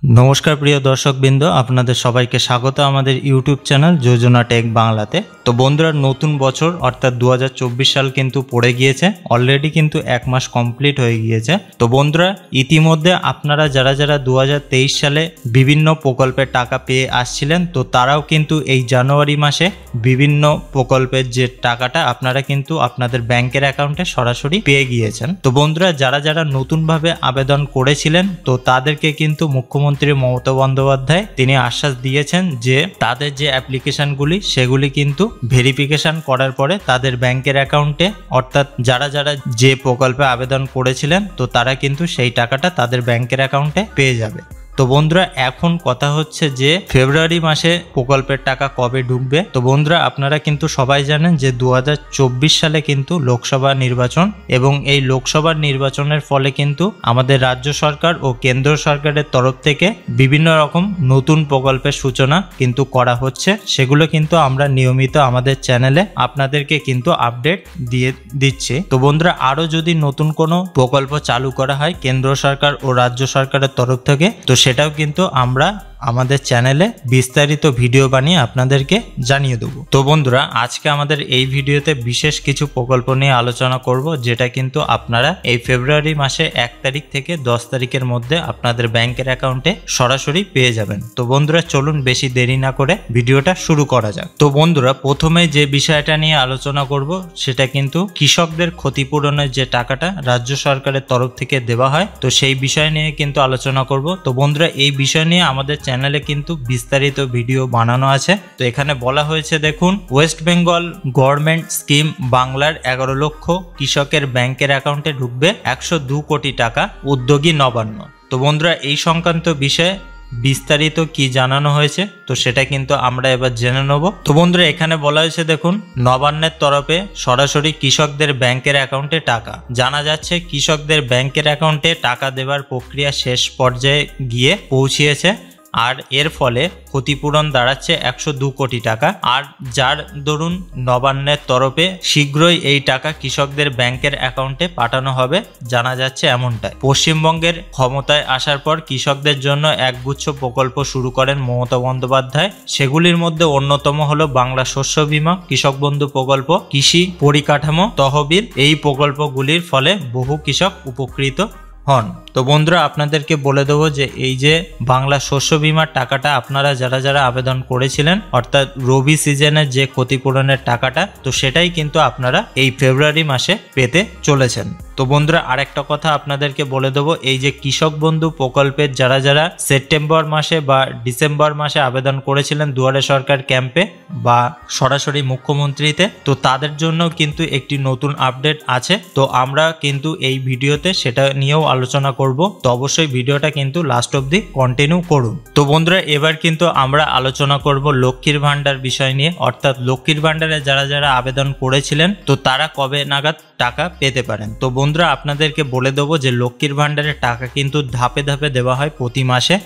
नमस्कार प्रिय दर्शकबृंद आपनादेर सबाइके स्वागत आमादेर यूट्यूब चैनल योजना टेक बांगलाते। तो बंधुरा नतून बछर अर्थात 2024 साल किन्तु पड़े गियेछे, अलरेडी किन्तु एक मास कमप्लीट हो गियेछे। तो बंधुरा इतिमध्ये आपनारा जारा जारा 2023 साले विभिन्न प्रकल्पेर टाका पेये आसछिलेन तो ताराओ किन्तु एई जानुआरी मासे विभिन्न प्रकल्पेर जे टाकाटा आपनारा किन्तु आपनादेर बैंकेर अ্যাকাউন্টে सरासरि पेये गियेछेन। तो बंधुरा जारा जारा नतून भावे आवेदन करेछिलेन तो तादेरके किन्तु मुख्यमंत्री ममता बंदोपाध्याय तिनि आश्वास दिएछेन जे तादेर जे অ্যাপ্লিকেশনগুলি সেগুলি কিন্তু ভেরিফিকেশন করার পরে তাদের ব্যাংকের অ্যাকাউন্টে অর্থাৎ যারা যারা যে প্রকল্পে আবেদন করেছিলেন তো তারা কিন্তু সেই টাকাটা তাদের ব্যাংকের অ্যাকাউন্টে পেয়ে যাবে। तो बंधुरा एखन कथा होच्छे जे फेब्रुआरी मासे प्रकल्पेर टाका कबे ढुकबे। तो बंधुरा आपनारा किन्तु सबाई जानेन जे 2024 साले किन्तु लोकसभा निर्वाचन एबं एई लोकसभा निर्वाचनेर फले किन्तु आमादेर राज्य सरकार और केंद्र सरकारेर तरफ थेके विभिन्न रकम नतून प्रकल्पेर सूचना किन्तु करा होच्छे, सेगुलो किन्तु आमरा नियमित आमादेर चैनेले आपनादेरके किन्तु आपडेट दिए दिচ্ছি। तो बंधुरा आरो जोदि नतून कोनो प्रकल्प चालू करा हय केंद्र सरकार और राज्य सरकारेर तरफ थेके तो সেটাও কিন্তু আমরা আমাদের চ্যানেলে বিস্তারিত ভিডিও বানিয়ে আপনাদেরকে জানিয়ে দেব। তো বন্ধুরা আজকে আমাদের এই ভিডিওতে বিশেষ কিছু প্রকল্প নিয়ে আলোচনা করব যেটা কিন্তু আপনারা এই ফেব্রুয়ারি মাসে 1 তারিখ থেকে 10 তারিখের মধ্যে আপনাদের ব্যাংকের অ্যাকাউন্টে সরাসরি পেয়ে যাবেন। তো বন্ধুরা চলুন বেশি দেরি না করে ভিডিওটা শুরু করা যাক। তো বন্ধুরা প্রথমে যে বিষয়টা নিয়ে আলোচনা করব সেটা কিন্তু কৃষকদের ক্ষতিপূরণের যে টাকাটা রাজ্য সরকারের তরফ থেকে দেওয়া হয় তো সেই বিষয় নিয়ে কিন্তু আলোচনা করব। তো বন্ধুরা এই বিষয় নিয়ে আমাদের চ্যানেলে কিন্তু বিস্তারিত ভিডিও বানানো আছে। তো এখানে বলা হয়েছে দেখুন, ওয়েস্ট বেঙ্গল গভর্নমেন্ট স্কিম বাংলার 11 লক্ষ কৃষকের ব্যাংকের অ্যাকাউন্টে ঢুকবে 102 কোটি টাকা, উদ্যোগী নবান্ন। তো বন্ধুরা এই সংক্রান্ত বিষয়ে বিস্তারিত কি জানানো হয়েছে তো সেটা কিন্তু আমরা এবার জেনে নেব। তো বন্ধুরা এখানে বলা হয়েছে দেখুন, নবান্নের তরফে সরাসরি কৃষকদের ব্যাংকের অ্যাকাউন্টে টাকা। জানা যাচ্ছে কৃষকদের ব্যাংকের অ্যাকাউন্টে টাকা দেওয়ার প্রক্রিয়া শেষ পর্যায়ে গিয়ে পৌঁছিয়েছে আর এর ফলে ক্ষতিপূরণ দাঁড়াচ্ছে 102 কোটি টাকা। আর যার দরুন নবান্নের তরফে শীঘ্রই এই টাকা কৃষকদের ব্যাংকের অ্যাকাউন্টে পাঠানো হবে জানা যাচ্ছে এমনটাই। পশ্চিমবঙ্গের ক্ষমতায় আসার পর কৃষকদের জন্য একগুচ্ছ প্রকল্প শুরু করেন মমতা বন্দ্যোপাধ্যায়। সেগুলির মধ্যে অন্যতম হলো বাংলা শস্য বীমা, কৃষক বন্ধু প্রকল্প, কৃষি পরিকাঠামো তহবিল। এই প্রকল্পগুলির ফলে বহু কৃষক উপকৃত হন। তো বন্ধুরা আপনাদেরকে বলে দেবো যে এই যে বাংলা শস্য বীমার টাকাটা আপনারা যারা যারা আবেদন করেছিলেন অর্থাৎ রবি সিজনের যে ক্ষতিপূরণের টাকাটা তো সেটাই কিন্তু আপনারা এই ফেব্রুয়ারি মাসে পেতে চলেছেন। তো বন্ধুরা আরেকটা কথা আপনাদেরকে বলে দেবো, এই যে কৃষক বন্ধু প্রকল্পের যারা যারা সেপ্টেম্বর মাসে বা ডিসেম্বর মাসে আবেদন করেছিলেন দুয়ারে সরকার ক্যাম্পে বা সরাসরি মুখ্যমন্ত্রীতে তো তাদের জন্য কিন্তু একটি নতুন আপডেট আছে। তো আমরা কিন্তু এই ভিডিওতে সেটা নিয়েও আলোচনা করব। তো অবশ্যই ভিডিওটা কিন্তু লাস্ট অবধি কন্টিনিউ করুন। তো বন্ধুরা এবার কিন্তু আমরা আলোচনা করব লক্ষ্মীর ভান্ডার বিষয় নিয়ে, অর্থাৎ লক্ষ্মীর ভান্ডারে যারা যারা আবেদন করেছিলেন তো তারা কবে নাগাদ টাকা পেতে পারেন। তো বন্ধুরা আপনাদেরকে বলে দেবো যে লক্ষ্মীর ভান্ডারের টাকা কিন্তু ধাপে ধাপে দেওয়া হয় প্রতি মাসে।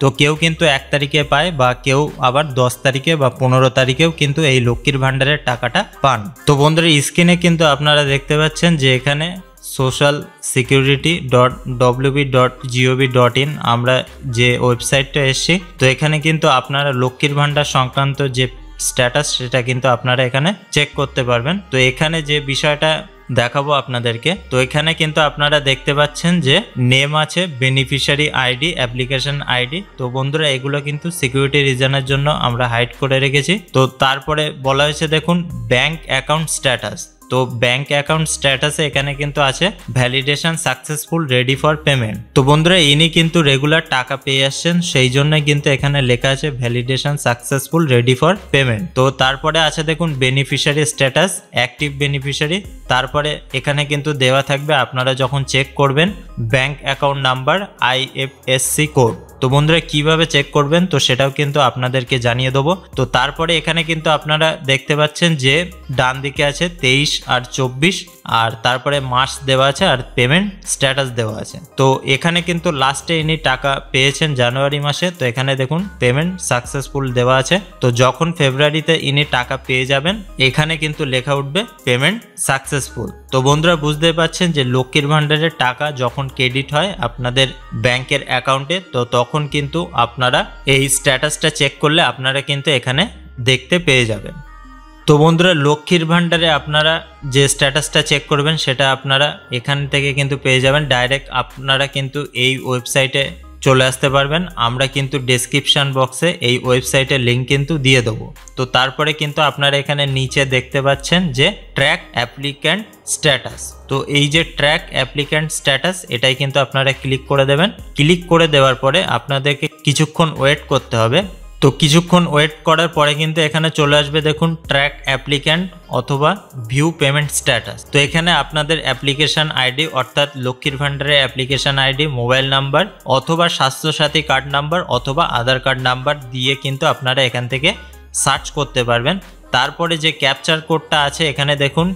তো কেউ কিন্তু 1 তারিখে পায় বা কেউ আবার 10 তারিখে বা 15 তারিখেও কিন্তু এই লক্ষ্মীর ভান্ডারের টাকাটা পান। তো বন্ধুরা স্ক্রিনে কিন্তু আপনারা দেখতে পাচ্ছেন যে এখানে socialsecurity.wb.gov.in আমরা যে ওয়েবসাইটটা এসেছি তো এখানে কিন্তু আপনারা লক্ষ্মীর ভান্ডার সংক্রান্ত যে স্ট্যাটাস সেটা কিন্তু আপনারা এখানে চেক করতে পারবেন। তো এখানে যে বিষয়টা দেখাবো আপনাদেরকে তো এখানে কিন্তু আপনারা দেখতে পাচ্ছেন যে নেম আছে, বেনিফিশিয়ারি আইডি, অ্যাপ্লিকেশন আইডি। তো বন্ধুরা এগুলো কিন্তু সিকিউরিটি রিজনের জন্য আমরা হাইড করে রেখেছি। তো তারপরে বলা হয়েছে দেখুন ব্যাংক অ্যাকাউন্ট স্ট্যাটাস। তো ব্যাংক অ্যাকাউন্ট স্ট্যাটাসে এখানে কিন্তু আছে validation successful ready for payment. তো বন্ধুরা ইনি কিন্তু রেগুলার টাকা পেয়ে আসছেন সেই জন্যই কিন্তু এখানে লেখা আছে validation successful ready for payment. তো তারপরে আছে দেখুন বেনিফিশিয়ারি স্ট্যাটাস, অ্যাক্টিভ বেনিফিশিয়ারি। তারপরে এখানে কিন্তু দেওয়া থাকবে আপনারা যখন চেক করবেন bank account number, IFSC code. তো বন্ধুরা কিভাবে চেক করবেন তো সেটাও কিন্তু আপনাদেরকে জানিয়ে দেবো। তো তারপরে এখানে কিন্তু আপনারা দেখতে পাচ্ছেন যে ডান দিকে আছে 23 আর 24 আর তারপরে মাস দেওয়া আছে আর পেমেন্ট স্ট্যাটাস দেওয়া আছে। তো এখানে কিন্তু লাস্টে ইনি টাকা পেয়েছেন জানুয়ারি মাসে। তো এখানে দেখুন পেমেন্ট সাকসেসফুল দেওয়া আছে। তো যখন ফেব্রুয়ারিতে ইনি টাকা পেয়ে যাবেন এখানে কিন্তু লেখা উঠবে পেমেন্ট সাকসেসফুল। তো বন্ধুরা বুঝতে পারছেন যে লক্ষ্মীর ভাণ্ডারের টাকা যখন ক্রেডিট হয় আপনাদের ব্যাংকের অ্যাকাউন্টে, তো তখন কিন্তু আপনারা এই স্ট্যাটাসটা চেক করলে আপনারা কিন্তু এখানে দেখতে পেয়ে যাবেন। তো বন্ধুরা লক্ষ্মীর ভাণ্ডারে আপনারা যে স্ট্যাটাসটা চেক করবেন সেটা আপনারা এখান থেকে কিন্তু পেয়ে যাবেন। ডাইরেক্ট আপনারা কিন্তু এই ওয়েবসাইটে চলে আসতে পারবেন। আমরা কিন্তু ডেসক্রিপশন বক্সে এই ওয়েবসাইটের লিঙ্ক কিন্তু দিয়ে দেবো। তো তারপরে কিন্তু আপনারা এখানে নিচে দেখতে পাচ্ছেন যে ট্র্যাক অ্যাপ্লিক্যান্ট স্ট্যাটাস। তো এই যে ট্র্যাক অ্যাপ্লিক্যান্ট স্ট্যাটাস এটাই কিন্তু আপনারা ক্লিক করে দেবেন। ক্লিক করে দেওয়ার পরে আপনাদেরকে কিছুক্ষণ ওয়েট করতে হবে। তো কিছুক্ষণ ওয়েট করার পরে কিন্তু এখানে চলে আসবে দেখুন ট্র্যাক অ্যাপ্লিক্যান্ট অথবা ভিউ পেমেন্ট স্ট্যাটাস। তো এখানে আপনাদের অ্যাপ্লিকেশন আইডি অর্থাৎ লক্ষ্মীর ভাণ্ডারের অ্যাপ্লিকেশন আইডি, মোবাইল নাম্বার অথবা স্বাস্থ্যসাথী কার্ড নাম্বার অথবা আধার কার্ড নাম্বার দিয়ে কিন্তু আপনারা এখান থেকে সার্চ করতে পারবেন। তারপরে যে ক্যাপচার কোডটা আছে এখানে দেখুন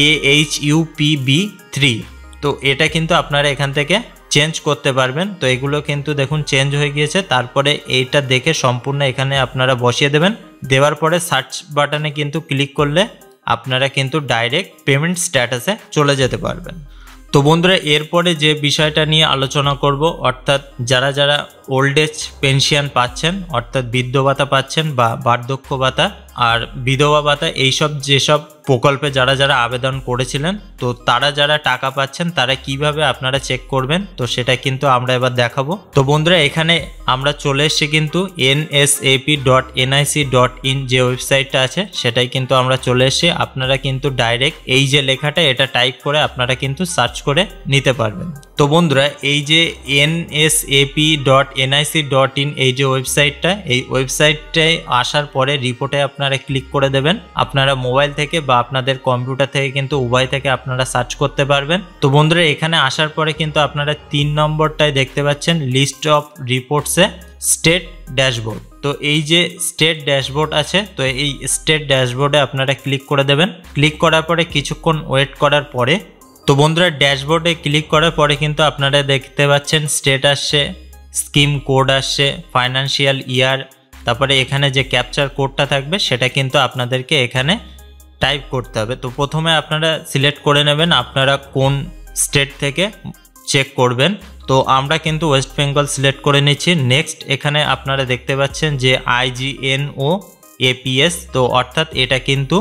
AHUPB3, তো এটা কিন্তু আপনারা এখান থেকে চেঞ্জ করতে পারবেন। তো এগুলো কিন্তু দেখুন চেঞ্জ হয়ে গিয়েছে। তারপরে এইটা দেখে সম্পূর্ণ এখানে আপনারা বসিয়ে দেবেন। দেওয়ার পরে সার্চ বাটনে কিন্তু ক্লিক করলে আপনারা কিন্তু ডাইরেক্ট পেমেন্ট স্ট্যাটাসে চলে যেতে পারবেন। তো বন্ধুরা এরপরে যে বিষয়টা নিয়ে আলোচনা করব, অর্থাৎ যারা যারা ওল্ড এজ পেনশন পাচ্ছেন অর্থাৎ বৃদ্ধ ভাতা পাচ্ছেন বা বার্ধক্য ভাতা আর বিধবা ভাতা, এইসব যেসব প্রকল্পে যারা যারা আবেদন করেছিলেন, তো তারা যারা টাকা পাচ্ছেন তারা কিভাবে আপনারা চেক করবেন, তো সেটা কিন্তু আমরা এবার দেখাবো। তো বন্ধুরা এখানে আমরা চলে এসেছি কিন্তু nsap.nic.in যে ওয়েবসাইটটা আছে সেটাই কিন্তু আমরা চলে এসেছি। আপনারা কিন্তু ডাইরেক্ট এই যে লেখাটা এটা টাইপ করে আপনারা কিন্তু সার্চ করে নিতে পারবেন। তো বন্ধুরা এই যে nsap.nic.in এই যে ওয়েবসাইটটা, এই ওয়েবসাইটটায় আসার পরে রিপোর্টে আপনারা ক্লিক করে দেবেন। আপনারা মোবাইল থেকে বা আপনাদের কম্পিউটার থেকে কিন্তু উভয় থেকে আপনারা সার্চ করতে পারবেন। তো বন্ধুরা এখানে আসার পরে কিন্তু আপনারা 3 নম্বরটায় দেখতে পাচ্ছেন লিস্ট অফ রিপোর্টসে স্টেট ড্যাশবোর্ড। তো এই যে স্টেট ড্যাশবোর্ড আছে, তো এই স্টেট ড্যাশবোর্ডে আপনারা ক্লিক করে দেবেন। ক্লিক করার পরে কিছুক্ষণ ওয়েট করার পরে, তো বন্ধুরা ড্যাশবোর্ডে ক্লিক করার পরে কিন্তু আপনারা দেখতে পাচ্ছেন স্টেট আসছে, স্কিম কোড আসছে, ফাইন্যান্সিয়াল ইয়ার, তারপরে এখানে যে ক্যাপচার কোডটা থাকবে সেটা কিন্তু আপনাদেরকে এখানে টাইপ করতে হবে। তো প্রথমে আপনারা সিলেক্ট করে নেবেন আপনারা কোন স্টেট থেকে চেক করবেন। তো আমরা কিন্তু ওয়েস্ট বেঙ্গল সিলেক্ট করে নিচ্ছি। নেক্সট এখানে আপনারা দেখতে পাচ্ছেন যে IGNOAPS, তো অর্থাৎ এটা কিন্তু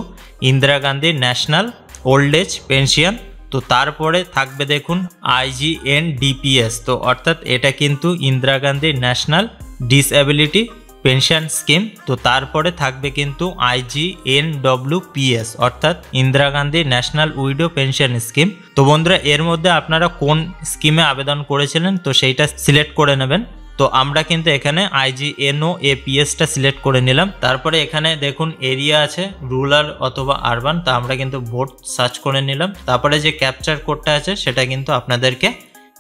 Indira Gandhi national old age pension. তো তারপরে থাকবে দেখুন IGNDPS, তো অর্থাৎ এটা কিন্তু Indira Gandhi national disability pension scheme. তো তারপরে থাকবে কিন্তু IGNWPS অর্থাৎ Indira Gandhi national widow pension scheme. তো বন্ধুরা এর মধ্যে আপনারা কোন স্কিমে আবেদন করেছিলেন তো সেইটা সিলেক্ট করে নেবেন। তো আমরা কিন্তু এখানে IGNOAPSটা সিলেক্ট করে নিলাম। তারপরে এখানে দেখুন এরিয়া আছে রুরাল অথবা আরবান, তো আমরা কিন্তু বোর্ড সার্চ করে নিলাম। তারপরে যে ক্যাপচার কোডটা আছে সেটা কিন্তু আপনাদেরকে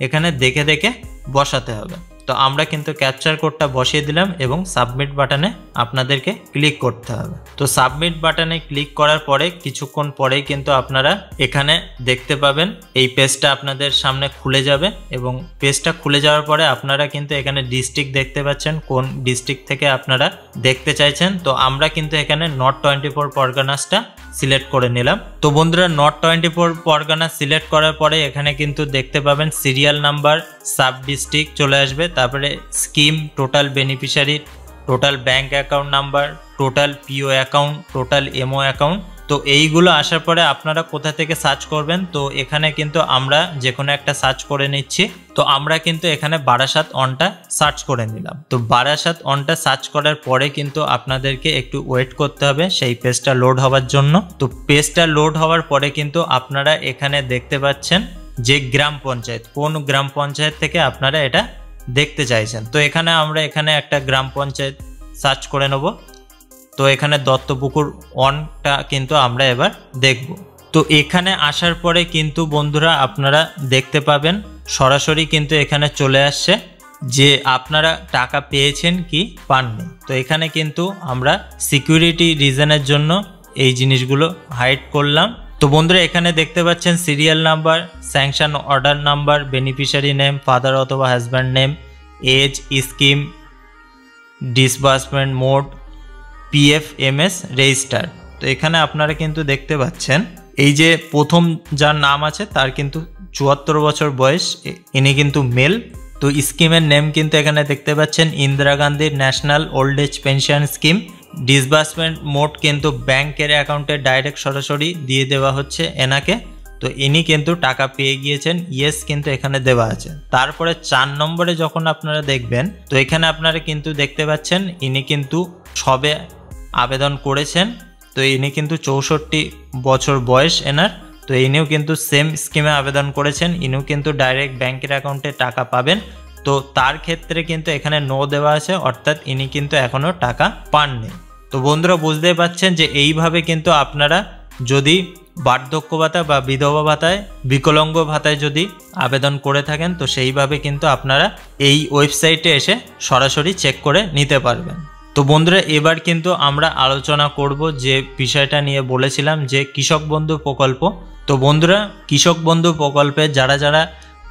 এখানে দেখে দেখে বসাতে হবে। তো আমরা কিন্তু ক্যাপচার কোডটা বসিয়ে দিলাম এবং সাবমিট বাটনে আপনাদেরকে ক্লিক করতে হবে। তো সাবমিট বাটনে ক্লিক করার পরে কিছুক্ষণ পরেই কিন্তু আপনারা এখানে দেখতে পাবেন এই পেজটা আপনাদের সামনে খুলে যাবে এবং পেজটা খুলে যাওয়ার পরে আপনারা কিন্তু এখানে ডিস্ট্রিক্ট দেখতে পাচ্ছেন, কোন ডিস্ট্রিক্ট থেকে আপনারা দেখতে চাইছেন। তো আমরা কিন্তু এখানে নর্থ 24 পরগনাসটা সিলেক্ট করে নিলাম। তো বন্ধুরা নর্থ 24 পরগনা সিলেক্ট করার পরে এখানে কিন্তু দেখতে পাবেন সিরিয়াল নাম্বার, সাব ডিস্ট্রিক্ট চলে আসবে, তারপরে scheme, total beneficiary, total bank account number, total PO account, total MO account. তো এইগুলো আসার পরে আপনারা কোথা থেকে সার্চ করবেন, তো এখানে কিন্তু আমরা যে কোনো একটা সার্চ করে নিচ্ছি। তো আমরা কিন্তু এখানে বারাসাত অনটা সার্চ করে নিলাম। তো বারাসাত অনটা সার্চ করার পরে কিন্তু আপনাদেরকে একটু ওয়েট করতে হবে সেই পেজটা লোড হওয়ার জন্য। তো পেজটা লোড হওয়ার পরে কিন্তু আপনারা এখানে দেখতে পাচ্ছেন যে গ্রাম পঞ্চায়েত, কোন গ্রাম পঞ্চায়েত থেকে আপনারা এটা দেখতে চাইছেন। তো এখানে আমরা এখানে একটা গ্রাম পঞ্চায়েত সার্চ করে নেব। তো এখানে দত্তপুকুর অনটা কিন্তু আমরা এবার দেখব। তো এখানে আসার পরে কিন্তু বন্ধুরা আপনারা দেখতে পাবেন সরাসরি কিন্তু এখানে চলে আসছে যে আপনারা টাকা পেয়েছেন কি পাননি। তো এখানে কিন্তু আমরা সিকিউরিটি রিজনের জন্য এই জিনিসগুলো হাইড করলাম। তো বন্ধুরা এখানে দেখতে পাচ্ছেন serial number, sanction order number, beneficiary name, father অথবা husband name, age, scheme, disbursement mode, PFMS register. তো এখানে আপনারা কিন্তু দেখতে পাচ্ছেন এই যে প্রথম যার নাম আছে তার কিন্তু ৭৪ বছর বয়স, ইনি কিন্তু মেল। তো স্কিমের নেম কিন্তু এখানে দেখতে পাচ্ছেন Indira Gandhi national old age pension scheme. Disbursement mode কিন্তু ব্যাংকের অ্যাকাউন্টে ডাইরেক্ট সরাসরি দিয়ে দেওয়া হচ্ছে এনাকে। তো ইনি কিন্তু টাকা পেয়ে গিয়েছেন, ইয়েস কিন্তু এখানে দেওয়া আছে। তারপরে ৪ নম্বরে যখন আপনারা দেখবেন, তো এখানে আপনারা কিন্তু দেখতে পাচ্ছেন ইনি কিন্তু সবে আবেদন করেছেন। তো ইনি কিন্তু ৬৪ বছর বয়স এনার। তো ইনিও কিন্তু সেম স্কিমে আবেদন করেছেন, ইনিও কিন্তু ডাইরেক্ট ব্যাংকের অ্যাকাউন্টে টাকা পাবেন। তো তার ক্ষেত্রে কিন্তু এখানে নো দেওয়া আছে, অর্থাৎ ইনি কিন্তু এখনও টাকা পাননি। তো বন্ধুরা বুঝতেই পারছেন যে এইভাবে কিন্তু আপনারা যদি বার্ধক্য ভাতা বা বিধবা ভাতায়, বিকলাঙ্গ ভাতায় যদি আবেদন করে থাকেন, তো সেইভাবে কিন্তু আপনারা এই ওয়েবসাইটে এসে সরাসরি চেক করে নিতে পারবেন। তো বন্ধুরা এবার কিন্তু আমরা আলোচনা করব যে বিষয়টা নিয়ে বলেছিলাম যে কৃষক বন্ধু প্রকল্প। তো বন্ধুরা কৃষক বন্ধু প্রকল্পে যারা যারা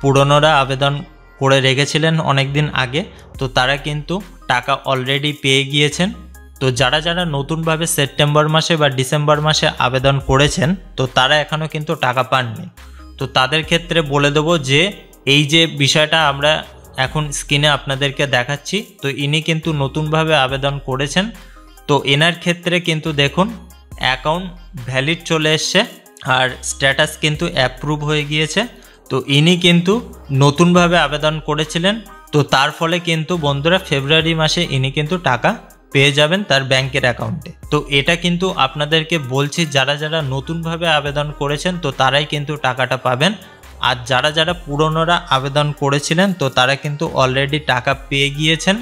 পুরনোরা আবেদন করে রেখেছিলেন অনেক দিন আগে, তো তারা কিন্তু টাকা অলরেডি পেয়ে গিয়েছেন। তো যারা যারা নতুনভাবে সেপ্টেম্বর মাসে বা ডিসেম্বর মাসে আবেদন করেছেন, তো তারা এখনও কিন্তু টাকা পাননি। তো তাদের ক্ষেত্রে বলে দেবো যে এই যে বিষয়টা আমরা এখন স্ক্রিনে আপনাদেরকে দেখাচ্ছি, তো ইনি কিন্তু নতুনভাবে আবেদন করেছেন। তো এনার ক্ষেত্রে কিন্তু দেখুন অ্যাকাউন্ট ভ্যালিড চলে এসছে আর স্ট্যাটাস কিন্তু অ্যাপ্রুভ হয়ে গিয়েছে। তো ইনি কিন্তু নতুনভাবে আবেদন করেছিলেন। তো তার ফলে কিন্তু বন্ধুরা ফেব্রুয়ারি মাসে ইনি কিন্তু টাকা পেয়ে যাবেন তার ব্যাংকের অ্যাকাউন্টে। তো এটা কিন্তু আপনাদেরকে বলছি যারা যারা নতুনভাবে আবেদন করেছেন, তো তারাই কিন্তু টাকাটা পাবেন। আর যারা যারা পুরনোরা আবেদন করেছিলেন, তো তারা কিন্তু অলরেডি টাকা পেয়ে গিয়েছেন।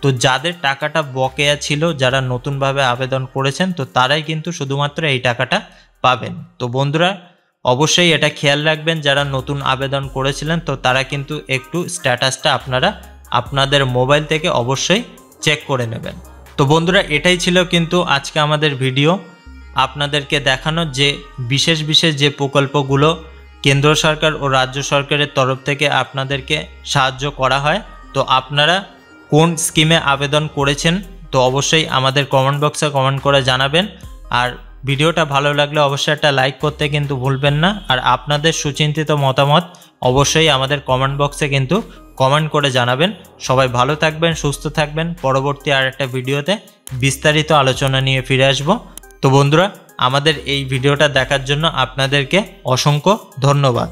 তো যাদের টাকাটা বকেয়া ছিল, যারা নতুনভাবে আবেদন করেছেন, তো তারাই কিন্তু শুধুমাত্র এই টাকাটা পাবেন। তো বন্ধুরা অবশ্যই এটা খেয়াল রাখবেন, যারা নতুন আবেদন করেছিলেন, তো তারা কিন্তু একটু স্ট্যাটাসটা আপনারা আপনাদের মোবাইল থেকে অবশ্যই চেক করে নেবেন। তো বন্ধুরা এটাই ছিল কিন্তু আজকে আমাদের ভিডিও, আপনাদেরকে দেখানো যে বিশেষ বিশেষ যে প্রকল্পগুলো কেন্দ্র সরকার ও রাজ্য সরকারের তরফ থেকে আপনাদেরকে সাহায্য করা হয়। তো আপনারা কোন স্কিমে আবেদন করেছেন, তো অবশ্যই আমাদের কমেন্ট বক্সে কমেন্ট করে জানাবেন। আর ভিডিওটা ভালো লাগলে অবশ্যই একটা লাইক করতে কিন্তু ভুলবেন না। আর আপনাদের সুচিন্তিত মতামত অবশ্যই আমাদের কমেন্ট বক্সে কিন্তু কমেন্ট করে জানাবেন। সবাই ভালো থাকবেন, সুস্থ থাকবেন। পরবর্তী আর একটা ভিডিওতে বিস্তারিত আলোচনা নিয়ে ফিরে আসব। তো বন্ধুরা আমাদের এই ভিডিওটা দেখার জন্য আপনাদেরকে অসংখ্য ধন্যবাদ।